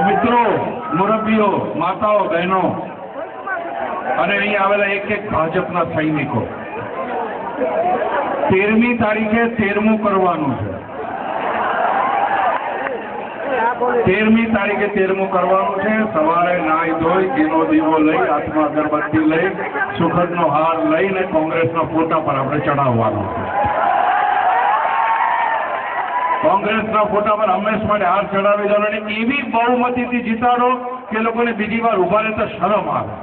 મિત્રો, મુરબ્બીઓ, માતાઓ, બહેનો અને અહીં આવેલા એક એક ભાજપના સૈનિકો, 13મી તારીખે 13મું કરવાનું છે. 13મી તારીખે 13મું કરવાનું છે. સવારે નાઈ ધોઈ ઘીનો દીવો લઈ, હાથમાં અગરબત્તી લઈ, સુખદનો હાર લઈને કોંગ્રેસના ફોટા પર આપણે ચડાવવાનો છે. કોંગ્રેસના ફોટા પર હંમેશ માટે હાર ચડાવી દો અને એવી બહુમતીથી જીતાડો કે લોકોને બીજી વાર ઉભા રહેતા શરમ આવે,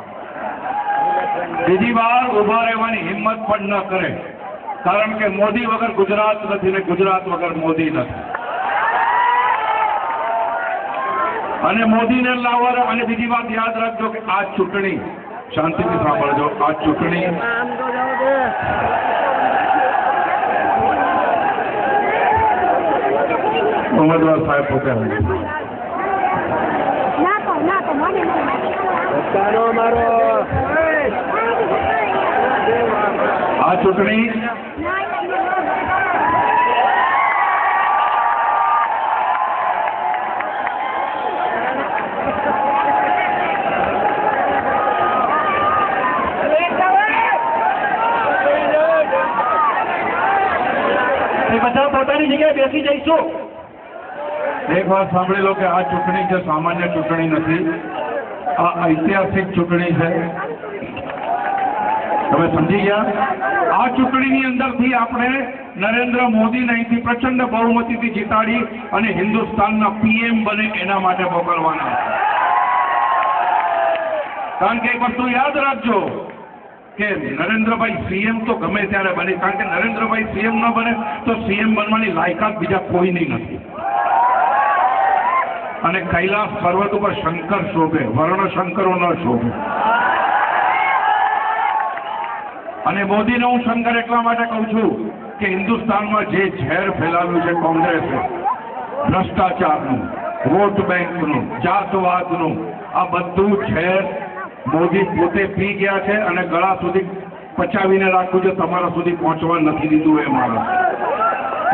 બીજી વાર ઉભા રહેવાની હિંમત પણ ન કરે. કારણ કે મોદી વગર ગુજરાત નથી ને ગુજરાત વગર મોદી નથી. અને મોદીને લાવવા અને બીજી વાત યાદ રાખજો કે આ ચૂંટણી, શાંતિથી સાંભળજો, આ ચૂંટણી ઉમેદવાર સાહેબ પોતે આ ચૂંટણી બધા પોતાની જગ્યાએ બેસી જઈશું. એક વાત સાંભળી લો કે આ ચૂંટણી જે સામાન્ય ચૂંટણી નથી, આ ઐતિહાસિક ચૂંટણી છે. તમે સમજી ગયા? આ ચૂંટણીની અંદરથી આપણે નરેન્દ્ર મોદીને અહીંથી પ્રચંડ બહુમતીથી જીતાડી અને હિન્દુસ્તાનના પીએમ બને એના માટે મોકલવાના. કારણ કે એક વસ્તુ યાદ રાખજો કે નરેન્દ્રભાઈ સીએમ તો ગમે ત્યારે બને, કારણ કે નરેન્દ્રભાઈ સીએમ ન બને તો સીએમ બનવાની લાયકાત બીજા કોઈની નથી. અને કૈલાસ પર્વત ઉપર શંકર શોભે, વર્ણ શંકરો ન શોભે. અને મોદીને હું શંકર એટલા માટે કહું છું કે હિન્દુસ્તાનમાં જે ઝેર ફેલાવ્યું છે કોંગ્રેસે, ભ્રષ્ટાચારનું, વોટ બેંકનું, જાતવાદનું, આ બધું ઝેર મોદી પોતે પી ગયા છે અને ગળા સુધી પચાવીને રાખવું છે. તમારા સુધી પહોંચવા નથી દીધું એ માણસ.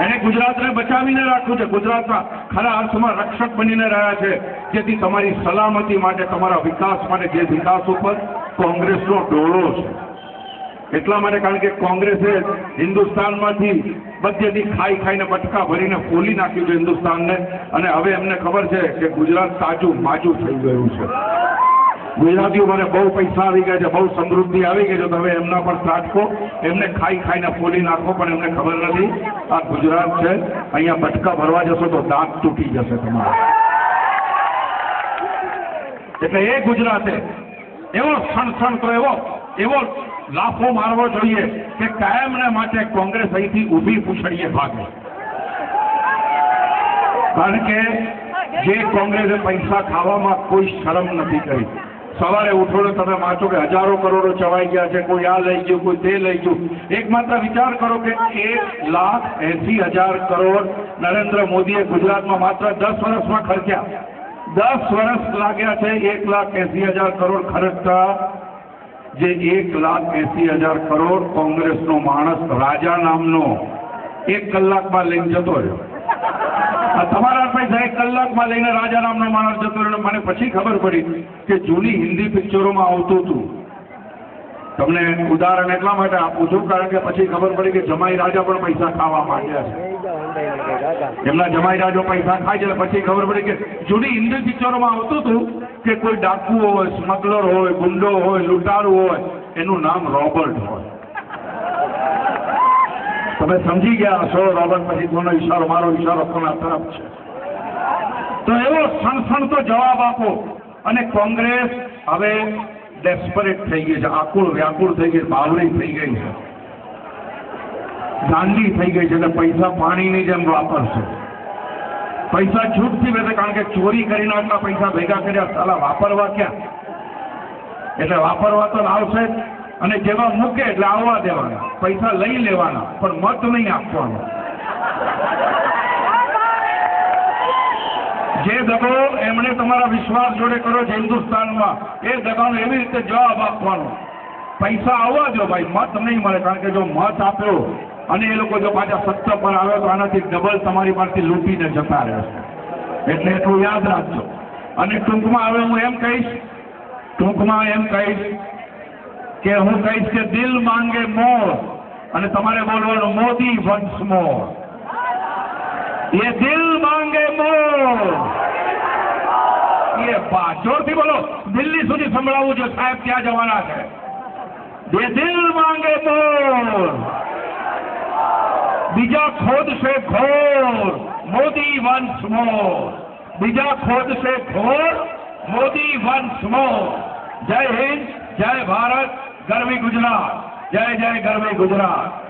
એને ગુજરાતને બચાવીને રાખવું છે. ગુજરાતના ખરા અર્થમાં રક્ષક બનીને રહ્યા છે, જેથી તમારી સલામતી માટે, તમારા વિકાસ માટે, જે વિકાસ ઉપર કોંગ્રેસનો ડોળો છે. એટલા માટે, કારણ કે કોંગ્રેસે હિન્દુસ્તાનમાંથી બધેથી ખાઈને બટકા ભરીને ફોલી નાખ્યું છે હિન્દુસ્તાનને. અને હવે એમને ખબર છે કે ગુજરાત તાજું માજું થઈ ગયું છે. ગુજરાતીઓ મને બહુ પૈસા આવી ગયા છે, બહુ સમૃદ્ધિ આવી ગઈ છે, તો હવે એમના પર ત્રાટકો, એમને ખાઈને ફોલી નાખો. પણ એમને ખબર નથી આ ગુજરાત છે, અહીંયા બટકા ભરવા જશો તો દાંત તૂટી જશે તમારા. એટલે એ ગુજરાતે એવો સણસણતો એવો લાફો મારવો જોઈએ કે કાયમને માટે કોંગ્રેસ અહીંથી ઊભી પૂછડીએ ભાગે. કારણ કે જે કોંગ્રેસે પૈસા ખાવામાં કોઈ શરમ નથી કરી. સવારે ઉઠો ને તમે વાંચો કે હજારો કરોડો ચવાઈ ગયા છે, કોઈ આ લઈ ગયું, કોઈ તે લઈ ગયું. એક માત્ર વિચાર કરો કે 1,80,000 કરોડ નરેન્દ્ર મોદીએ ગુજરાતમાં માત્ર 10 વર્ષમાં ખર્ચ્યા. 10 વર્ષ લાગ્યા છે 1,80,000 કરોડ ખર્ચતા. જે 1,80,000 કરોડ કોંગ્રેસનો માણસ રાજા નામનો 1 કલાકમાં લઈને જતો રહ્યો. તમારા પૈસા 1 કલાકમાં લઈને રાજા નામનો માણસ જતો રહ્યો. મને પછી ખબર પડી કે જૂની હિન્દી પિક્ચરોમાં આવતું હતું. તમને ઉદાહરણ એટલા માટે આપું છું કારણ કે પછી ખબર પડી કે જમાઈ રાજા પણ પૈસા ખાવા માંડ્યા છે. એમના જમાઈ રાજો પૈસા ખાય છે. પછી ખબર પડી કે જૂની હિન્દી પિક્ચરોમાં આવતું હતું કે કોઈ ડાકુ હોય, સ્મગલર હોય, ગુંડો હોય, લૂંટારું હોય, એનું નામ રોબર્ટ હોય. તમે સમજી ગયા હશો રોબર્ટ પછી કોનો ઈશારો, મારો ઈશારો કોના તરફ છે. તો એવો સણસણતો જવાબ આપો. અને કોંગ્રેસ હવે ડેસ્પરેટ થઈ ગઈ છે, આકુળ વ્યાકુળ થઈ ગઈ, બાવળી થઈ ગઈ છે, ગાંડી થઈ ગઈ છે. એટલે પૈસા પાણીની જેમ વાપરશે. પૈસા છૂટથી વેચે, કારણ કે ચોરી કરીને આટલા પૈસા ભેગા કર્યા, સાલા વાપરવા ક્યાં? એટલે વાપરવા તો લાવશે જ. અને જેવા મૂકે એટલે આવવા દેવાના, પૈસા લઈ લેવાના, પણ મત નહીં આપવાનો. જે દગો એમણે તમારા વિશ્વાસ જોડે કર્યો છે હિન્દુસ્તાનમાં, એ દગાનો એવી રીતે જવાબ આપવાનો. પૈસા આવવા દો ભાઈ, મત નહીં મળે. કારણ કે જો મત આપ્યો અને એ લોકો જો પાછા સત્તા પર આવે તો આનાથી ડબલ તમારી પાસેથી લૂંટીને જતા રહેશે. એટલે એટલું યાદ રાખજો. અને ટૂંકમાં હવે હું એમ કહીશ કે દિલ માંગે મોર, અને તમારે બોલવાનું મોદી વન્સ મોર. ये दिल मांगे मोर. ये જોરથી બોલો, દિલ્હી સુધી સંભળાવવું જો સાહેબ ક્યાં જવાના છે. ये दिल मांगे मोर, બીજા ખોદ સે ઘોર, મોદી વન્સ મોર. બીજા ખોદ સે ઘોર, મોદી વન્સ મોર. જય હિન્દ, જય ભારત, ગરવી ગુજરાત. જય જય ગરવી ગુજરાત.